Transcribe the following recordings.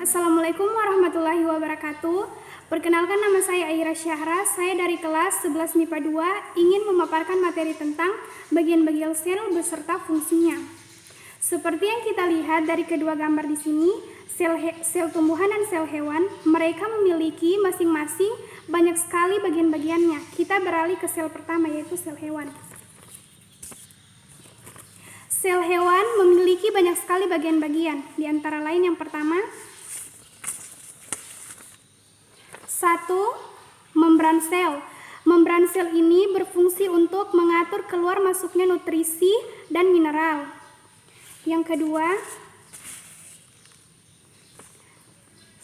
Assalamualaikum warahmatullahi wabarakatuh. Perkenalkan, nama saya Aira Syahra. Saya dari kelas 11 MIPA 2 ingin memaparkan materi tentang bagian-bagian sel beserta fungsinya. Seperti yang kita lihat dari kedua gambar di sini, sel tumbuhan dan sel hewan, mereka memiliki masing-masing banyak sekali bagian-bagiannya. Kita beralih ke sel pertama, yaitu sel hewan. Sel hewan memiliki banyak sekali bagian-bagian, di antara lain yang pertama, 1. Membran sel. Membran sel ini berfungsi untuk mengatur keluar masuknya nutrisi dan mineral. Yang kedua,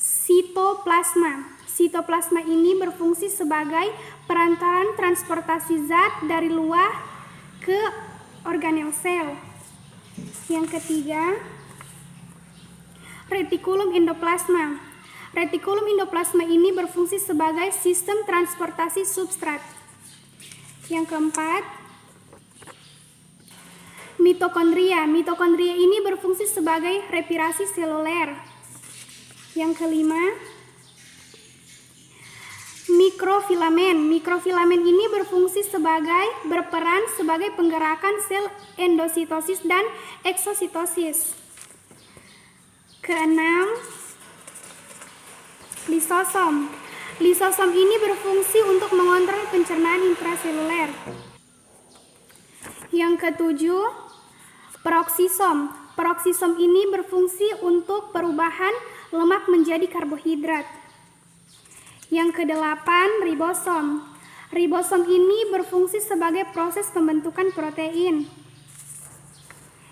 sitoplasma. Sitoplasma ini berfungsi sebagai perantaran transportasi zat dari luar ke organel sel. Yang ketiga, retikulum endoplasma. Retikulum endoplasma ini berfungsi sebagai sistem transportasi substrat. Yang keempat, mitokondria. Mitokondria ini berfungsi sebagai respirasi seluler. Yang kelima, mikrofilamen. Mikrofilamen ini berperan sebagai penggerakan sel endositosis dan eksositosis. Keenam, lisosom. Lisosom ini berfungsi untuk mengontrol pencernaan intraseluler. Yang ketujuh, peroksisom. Peroksisom ini berfungsi untuk perubahan lemak menjadi karbohidrat. Yang kedelapan, ribosom. Ribosom ini berfungsi sebagai proses pembentukan protein.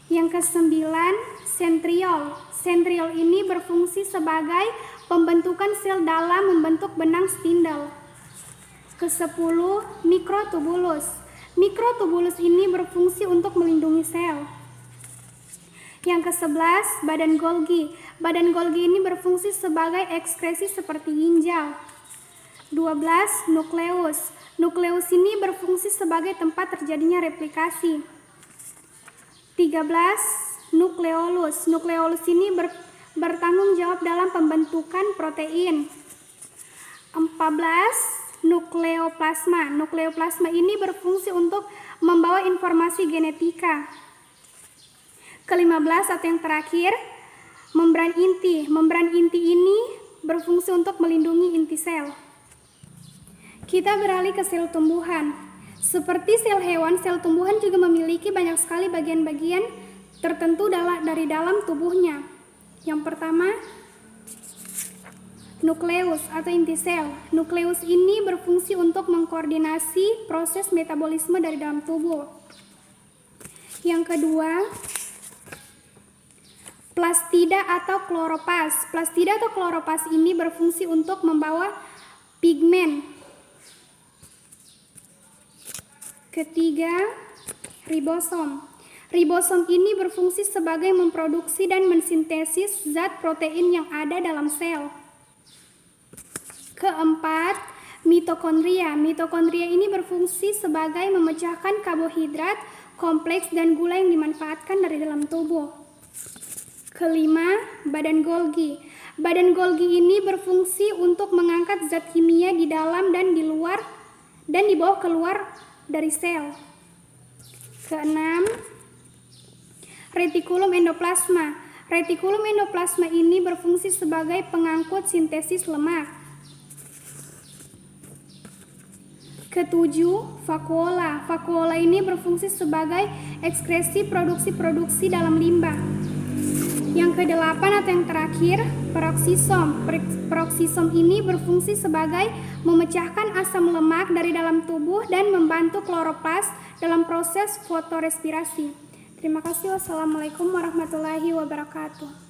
Yang kesembilan, sentriol. Sentriol ini berfungsi sebagai pembentukan sel dalam membentuk benang spindle. Kesepuluh, mikrotubulus. Mikrotubulus ini berfungsi untuk melindungi sel. Yang kesebelas, badan Golgi. Badan Golgi ini berfungsi sebagai ekskresi seperti ginjal. 12, nukleus. Nukleus ini berfungsi sebagai tempat terjadinya replikasi. 13, nukleolus. Nukleolus ini bertanggung jawab dalam pembentukan protein. 14, nukleoplasma. Nukleoplasma ini berfungsi untuk membawa informasi genetika. Ke-15 atau yang terakhir, membran inti. Membran inti ini berfungsi untuk melindungi inti sel. Kita beralih ke sel tumbuhan. Seperti sel hewan, sel tumbuhan juga memiliki banyak sekali bagian-bagian tertentu dari dalam tubuhnya. Yang pertama, nukleus atau inti sel. Nukleus ini berfungsi untuk mengkoordinasi proses metabolisme dari dalam tubuh. Yang kedua, plastida atau kloropas. Plastida atau kloropas ini berfungsi untuk membawa pigmen. Ketiga, ribosom. Ribosom ini berfungsi sebagai memproduksi dan mensintesis zat protein yang ada dalam sel. Keempat, mitokondria. Mitokondria ini berfungsi sebagai memecahkan karbohidrat kompleks dan gula yang dimanfaatkan dari dalam tubuh. Kelima, badan Golgi. Badan Golgi ini berfungsi untuk mengangkat zat kimia di dalam dan di luar dan dibawa keluar dari sel. Keenam, retikulum endoplasma. Retikulum endoplasma ini berfungsi sebagai pengangkut sintesis lemak. Ketujuh, vakuola. Vakuola ini berfungsi sebagai ekskresi produksi dalam limbah. Yang kedelapan atau yang terakhir, peroksisom. Peroksisom ini berfungsi sebagai memecahkan asam lemak dari dalam tubuh dan membantu kloroplas dalam proses fotorespirasi. Terima kasih. Wassalamualaikum warahmatullahi wabarakatuh.